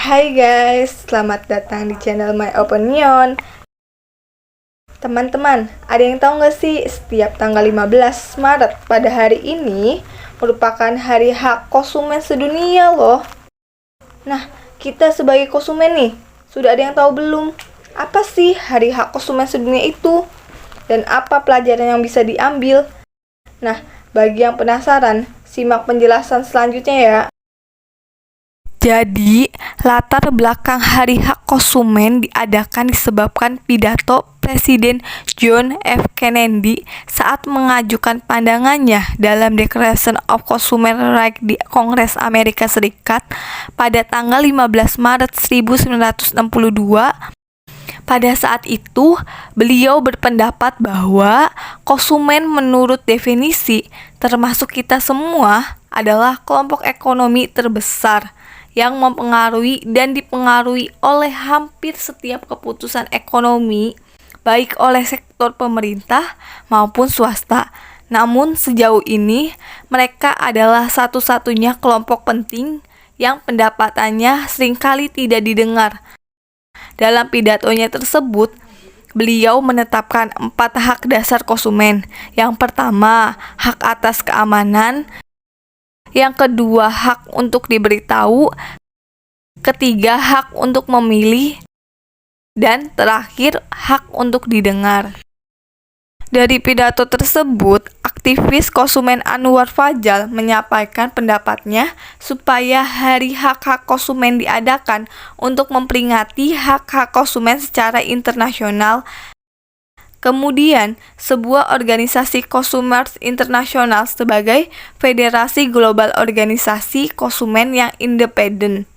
Hai guys, selamat datang di channel My Opinion. Teman-teman, ada yang tahu nggak sih setiap tanggal 15 Maret pada hari ini merupakan hari hak konsumen sedunia loh. Nah, kita sebagai konsumen nih, sudah ada yang tahu belum? Apa sih hari hak konsumen sedunia itu? Dan apa pelajaran yang bisa diambil? Nah, bagi yang penasaran, simak penjelasan selanjutnya ya. Jadi, latar belakang Hari Hak Konsumen diadakan disebabkan pidato Presiden John F. Kennedy saat mengajukan pandangannya dalam Declaration of Consumer Rights di Kongres Amerika Serikat pada tanggal 15 Maret 1962. Pada saat itu, beliau berpendapat bahwa konsumen menurut definisi, termasuk kita semua, adalah kelompok ekonomi terbesar yang mempengaruhi dan dipengaruhi oleh hampir setiap keputusan ekonomi, baik oleh sektor pemerintah maupun swasta. Namun sejauh ini, mereka adalah satu-satunya kelompok penting yang pendapatannya seringkali tidak didengar. Dalam pidatonya tersebut, beliau menetapkan 4 hak dasar konsumen. Yang pertama, hak atas keamanan. Yang kedua, hak untuk diberitahu. Ketiga, hak untuk memilih. Dan terakhir, hak untuk didengar. Dari pidato tersebut, aktivis konsumen Anwar Fajal menyampaikan pendapatnya supaya Hari Hak-Hak Konsumen diadakan untuk memperingati hak-hak konsumen secara internasional. Kemudian, sebuah organisasi Consumers International sebagai Federasi Global Organisasi Konsumen yang independen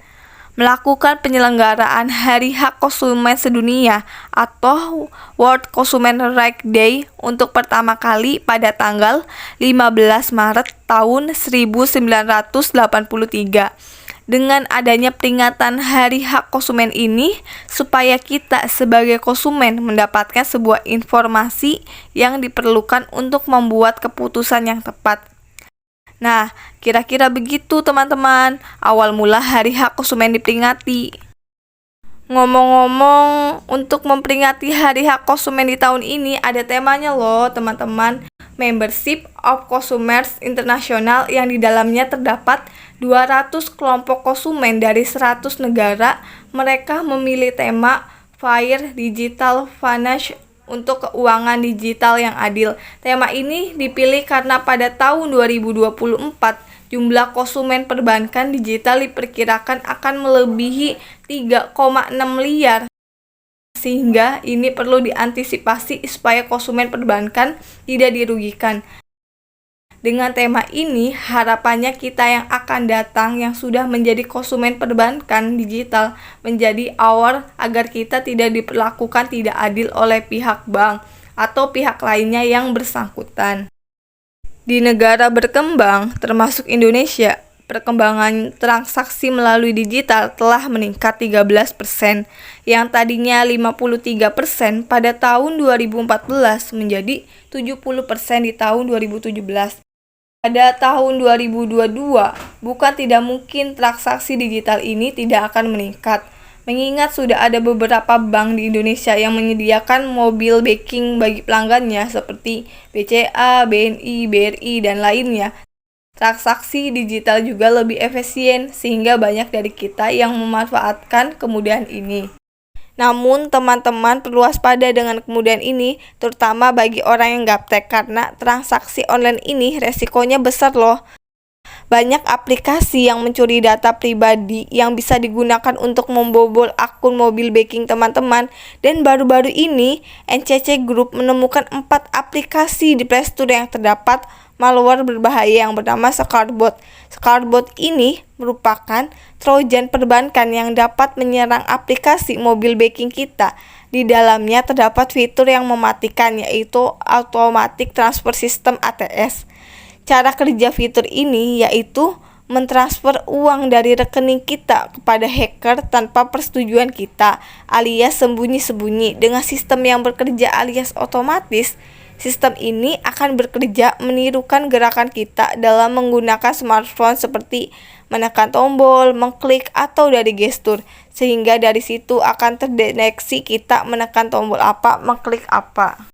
melakukan penyelenggaraan Hari Hak Konsumen Sedunia atau World Consumer Rights Day untuk pertama kali pada tanggal 15 Maret tahun 1983. Dengan adanya peringatan Hari Hak Konsumen ini, supaya kita sebagai konsumen mendapatkan sebuah informasi yang diperlukan untuk membuat keputusan yang tepat. Nah, kira-kira begitu teman-teman, awal mula Hari Hak Konsumen diperingati. Ngomong-ngomong, untuk memperingati Hari Hak Konsumen di tahun ini ada temanya loh teman-teman. Membership of Consumers International yang di dalamnya terdapat 200 kelompok konsumen dari 100 negara. Mereka memilih tema Fair Digital Finance untuk keuangan digital yang adil. Tema ini dipilih karena pada tahun 2024 jumlah konsumen perbankan digital diperkirakan akan melebihi 3,6 miliar. Sehingga ini perlu diantisipasi supaya konsumen perbankan tidak dirugikan. Dengan tema ini, harapannya kita yang akan datang yang sudah menjadi konsumen perbankan digital menjadi aware agar kita tidak diperlakukan tidak adil oleh pihak bank atau pihak lainnya yang bersangkutan. Di negara berkembang, termasuk Indonesia, perkembangan transaksi melalui digital telah meningkat 13%, yang tadinya 53% pada tahun 2014 menjadi 70% di tahun 2017. Pada tahun 2022, bukan tidak mungkin transaksi digital ini tidak akan meningkat, mengingat sudah ada beberapa bank di Indonesia yang menyediakan mobile banking bagi pelanggannya seperti BCA, BNI, BRI, dan lainnya. Transaksi digital juga lebih efisien sehingga banyak dari kita yang memanfaatkan kemudahan ini. Namun teman-teman perlu waspada dengan kemudahan ini, terutama bagi orang yang gaptek karena transaksi online ini resikonya besar loh. Banyak aplikasi yang mencuri data pribadi yang bisa digunakan untuk membobol akun mobile banking teman-teman. Dan baru-baru ini, NCC Group menemukan 4 aplikasi di Play Store yang terdapat malware berbahaya yang bernama Scarabot. Scarabot ini merupakan trojan perbankan yang dapat menyerang aplikasi mobile banking kita. Di dalamnya terdapat fitur yang mematikan, yaitu Automatic Transfer System ATS. Cara kerja fitur ini yaitu mentransfer uang dari rekening kita kepada hacker tanpa persetujuan kita, alias sembunyi-sembunyi. Dengan sistem yang bekerja alias otomatis, Sistem ini akan bekerja menirukan gerakan kita dalam menggunakan smartphone seperti menekan tombol, mengklik, atau dari gestur. Sehingga dari situ akan terdeteksi kita menekan tombol apa, mengklik apa.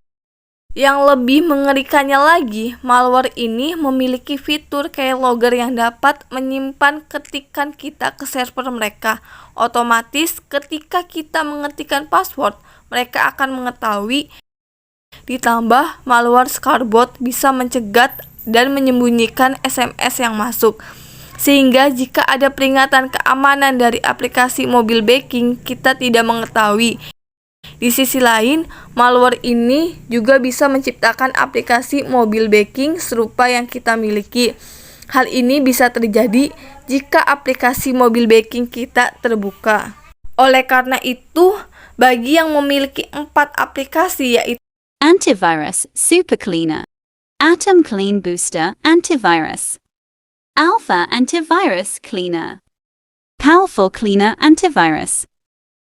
Yang lebih mengerikannya lagi, malware ini memiliki fitur keylogger yang dapat menyimpan ketikan kita ke server mereka. Otomatis ketika kita mengetikkan password, mereka akan mengetahui. Ditambah, malware Scarbot bisa mencegat dan menyembunyikan SMS yang masuk. Sehingga jika ada peringatan keamanan dari aplikasi mobile banking, kita tidak mengetahui. Di sisi lain, malware ini juga bisa menciptakan aplikasi mobile banking serupa yang kita miliki. Hal ini bisa terjadi jika aplikasi mobile banking kita terbuka. Oleh karena itu, bagi yang memiliki 4 aplikasi yaitu Antivirus Super Cleaner, Atom Clean Booster Antivirus, Alpha Antivirus Cleaner, Powerful Cleaner Antivirus.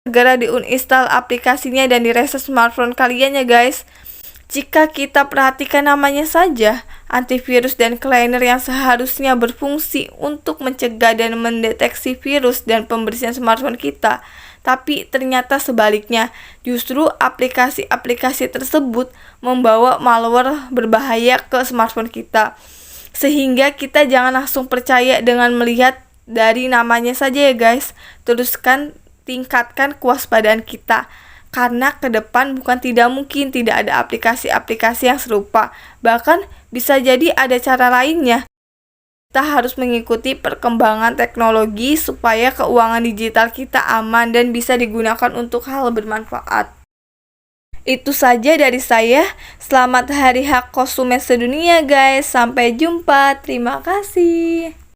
Segera diuninstall aplikasinya dan direset smartphone kalian ya guys. Jika kita perhatikan namanya saja, antivirus dan cleaner yang seharusnya berfungsi untuk mencegah dan mendeteksi virus dan pembersihan smartphone kita. Tapi ternyata sebaliknya, justru aplikasi-aplikasi tersebut membawa malware berbahaya ke smartphone kita. Sehingga kita jangan langsung percaya dengan melihat dari namanya saja ya guys. Tingkatkan kewaspadaan kita, karena ke depan bukan tidak mungkin tidak ada aplikasi-aplikasi yang serupa, bahkan bisa jadi ada cara lainnya. Kita harus mengikuti perkembangan teknologi supaya keuangan digital kita aman dan bisa digunakan untuk hal bermanfaat. Itu saja dari saya. Selamat Hari Hak Konsumen Sedunia guys. Sampai jumpa. Terima kasih.